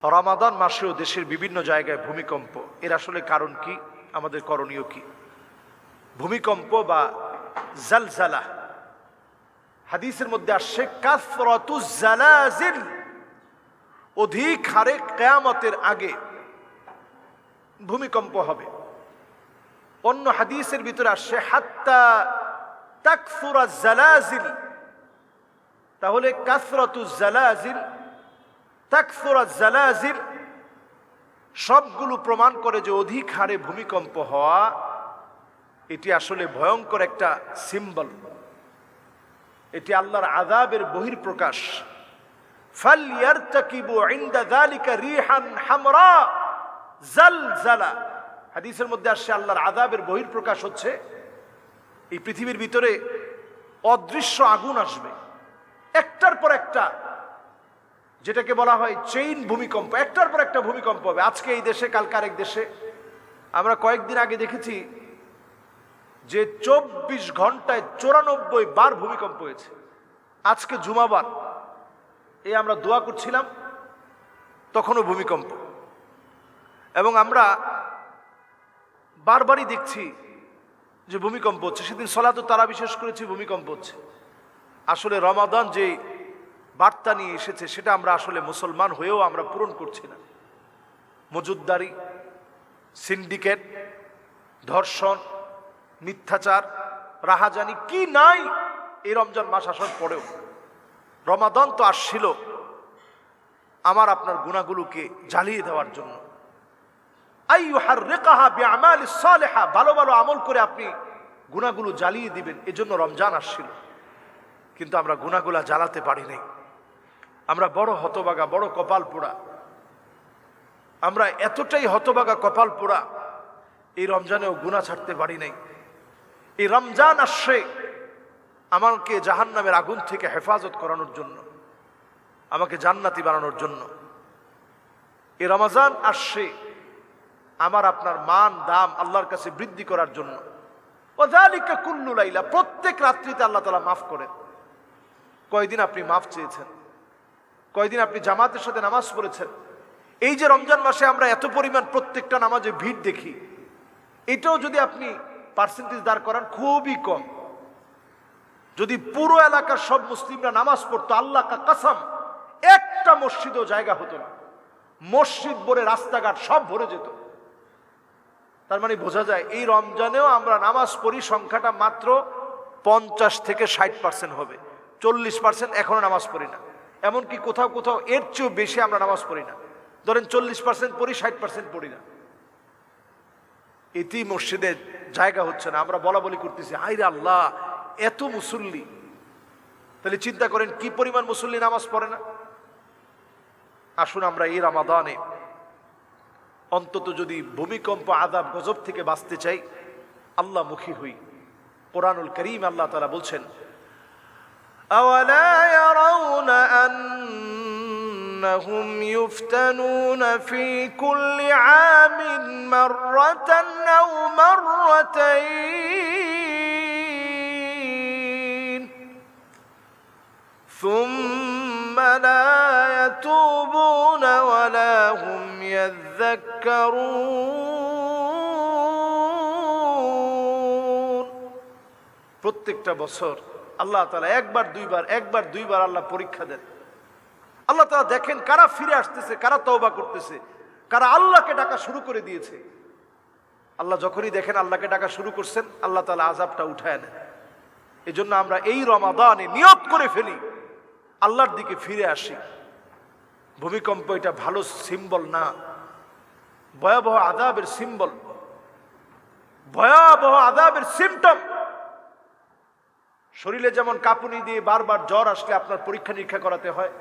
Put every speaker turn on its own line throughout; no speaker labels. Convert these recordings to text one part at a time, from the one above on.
রমাদান মাসেও দেশের বিভিন্ন জায়গায় ভূমিকম্প, এর আসলে কারণ কি, আমাদের করণীয় কি? ভূমিকম্প বা জালজালা, হাদিসের মধ্যে আসছে কাসরাতুজ জালাজিল, অধিক হারে কিয়ামতের আগে ভূমিকম্প হবে। অন্য হাদিসের ভিতরে আসছে হাত্তা তাকসুরাজ জালাজিল। তাহলে কাসরাতুজ জালাজিল, তাকসুরাজ জালাজিল সবগুলো প্রমাণ করে যে অধিক হারে ভূমিকম্প হওয়া এটি আসলে ভয়ঙ্কর একটা সিম্বল, এটি আল্লাহর আযাবের বহিঃপ্রকাশ। ফালইয়ারতাকিবু ইনদা যালিকা রিহান হামরা জালজালা, হাদিসের মধ্যে আসছে আল্লাহর আযাবের বহিঃপ্রকাশ হচ্ছে এই পৃথিবীর ভিতরে অদৃশ্য আগুন আসবে একটার পর একটা, যেটাকে বলা হয় চেইন ভূমিকম্প, একটার পর একটা ভূমিকম্প হবে। আজকে এই দেশে, কালকে আরেক দেশে। আমরা কয়েকদিন আগে দেখেছি যে 24 ঘন্টায় 94 বার ভূমিকম্প হয়েছে। আজকে জুমাবার, এই আমরা দোয়া করছিলাম তখনও ভূমিকম্প। এবং আমরা বারবারই দেখছি যে ভূমিকম্প হচ্ছে। সেদিন সলাতুত তারাবি শেষ করেছি, ভূমিকম্প হচ্ছে। আসলে রমাদান যে বার্তা নিয়ে এসেছে সেটা আমরা আসলে মুসলমান হয়েও আমরা পূরণ করছি না। মজুদদারি, সিন্ডিকেট, ধর্ষণ, মিথ্যাচার, রাহাজানি কি নাই এই রমজান মাস আসার পরেও। রমাদান তো আসছিল আমার আপনার গুনাহগুলোকে জ্বালিয়ে দেওয়ার জন্য। আইয়ুহাররিকাহা বিআমালিস সালিহা, ভালো ভালো আমল করে আপনি গুনাহগুলো জ্বালিয়ে দিবেন, এজন্য রমজান আসছিল। কিন্তু আমরা গুনাহগুলা জ্বালাতে পারি নাই। আমরা বড় হতভাগা, বড় কপাল পোড়া। আমরা এতটাই হতভাগা, কপাল পোড়া, এই রমজানেও গুনাহ ছাড়তে পারি নাই। এই রমজান আসছে আমাকে জাহান্নামের আগুন থেকে হেফাজত করানোর জন্য, আমাকে জান্নাতি বানানোর জন্য। এই রমজান আসছে আমার আপনার মান দাম আল্লাহর কাছে বৃদ্ধি করার জন্য। ওয়াযালিকা কুল্লু লাইলা, প্রত্যেক রাত্রিতে আল্লাহ তাআলা মাফ করেন। কয়দিন আপনি মাফ চেয়েছেন? কয়দিন আপনি জামাতের সাথে নামাজ পড়েছেন? এই যে রমজান মাসে আমরা এত পরিমাণ প্রত্যেকটা নামাজে ভিড় দেখি, এটাও যদি আপনি পার্সেন্টেজ দাঁড় করান খুবই কম। যদি পুরো এলাকার সব মুসলিমরা নামাজ পড়তো, আল্লাহ কা কসম একটা মসজিদও জায়গা হতো না। মসজিদ ভরে, রাস্তাঘাট সব ভরে যেত। তার মানে বোঝা যায় এই রমজানেও আমরা নামাজ পড়ি, সংখ্যাটা মাত্র 50 থেকে 60% হবে। 40% এখনো নামাজ পড়ি না। এমনকি কোথাও কোথাও এর চেয়েও বেশি আমরা নামাজ পড়ি না। ধরেন 40% পড়ি, 60% পড়ি না। এতেই মসজিদে জায়গা হচ্ছে না। আমরা বলা বলি করতেছি, আইরে আল্লাহ এত মুসল্লি, তাহলে চিন্তা করেন কি পরিমাণ মুসল্লি নামাজ পড়ে না। আসুন আমরা এই রমাদানে অন্তত যদি ভূমিকম্প, আযাব, গজব থেকে বাঁচতে চাই, আল্লাহ মুখী হই। কোরআনুল কারীম আল্লাহ তাআলা বলছেন, আওয়ালা ইয়ারাউনা আন্নাহুম ইফতানুনা ফি কুল্লি আমিন মাররাতান আও মাররাতাইন সুম্মা লা ইয়াতুবুনা ওয়া লা হুম ইয়াযাক্কারুন। প্রত্যেকটা বছর আল্লাহ তাআলা একবার দুইবার আল্লাহ পরীক্ষা দেন। আল্লাহ তাআলা দেখেন কারা ফিরে আসতেছে, কারা তওবা করতেছে, কারা আল্লাহকে ডাকা শুরু করে দিয়েছে। আল্লাহ যখনই দেখেন আল্লাহকে ডাকা শুরু করছেন, আল্লাহ তাআলা আযাবটা উঠায় নেন। এজন্য আমরা এই রমাদানে নিয়ত করে ফেলি, আল্লাহর দিকে ফিরে আসি। ভূমিকম্প এটা ভালো সিম্বল না, ভয়াবহ আযাবের সিম্বল, ভয়াবহ আযাবের সিম্পটম। শরীরে যেমন কাঁপুনি দিয়ে বারবার জ্বর আসলে আপনার পরীক্ষা নিরীক্ষা করাতে হয়,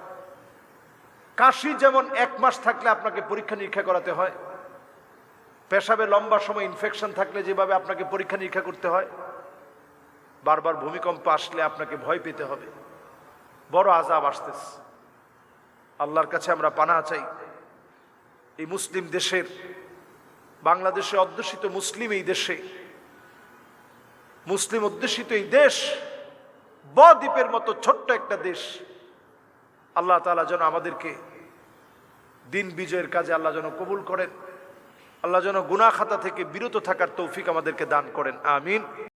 কাশি যেমন 1 মাস থাকলে আপনাকে পরীক্ষা নিরীক্ষা করাতে হয়, পেশাবে লম্বা সময় ইনফেকশন থাকলে যেভাবে আপনাকে পরীক্ষা নিরীক্ষা করতে হয়, বারবার ভূমিকম্প আসলে আপনাকে ভয় পেতে হবে। বড় আযাব আসতেছে। আল্লাহর কাছে আমরা পানাহ চাই। এই মুসলিম দেশের, বাংলাদেশে অধ্যুষিত মুসলিম এই দেশে, মুসলিম অধ্যুষিত এই দেশ বদ্বীপের মতো ছোট্ট একটা দেশ, আল্লাহ তাআলা যেন আমাদেরকে দিন বিজয়ের কাজে আল্লাহ যেন কবুল করেন। আল্লাহ যেন গুনাহ খাতা থেকে বিরত থাকার তৌফিক আমাদেরকে দান করেন। আমিন।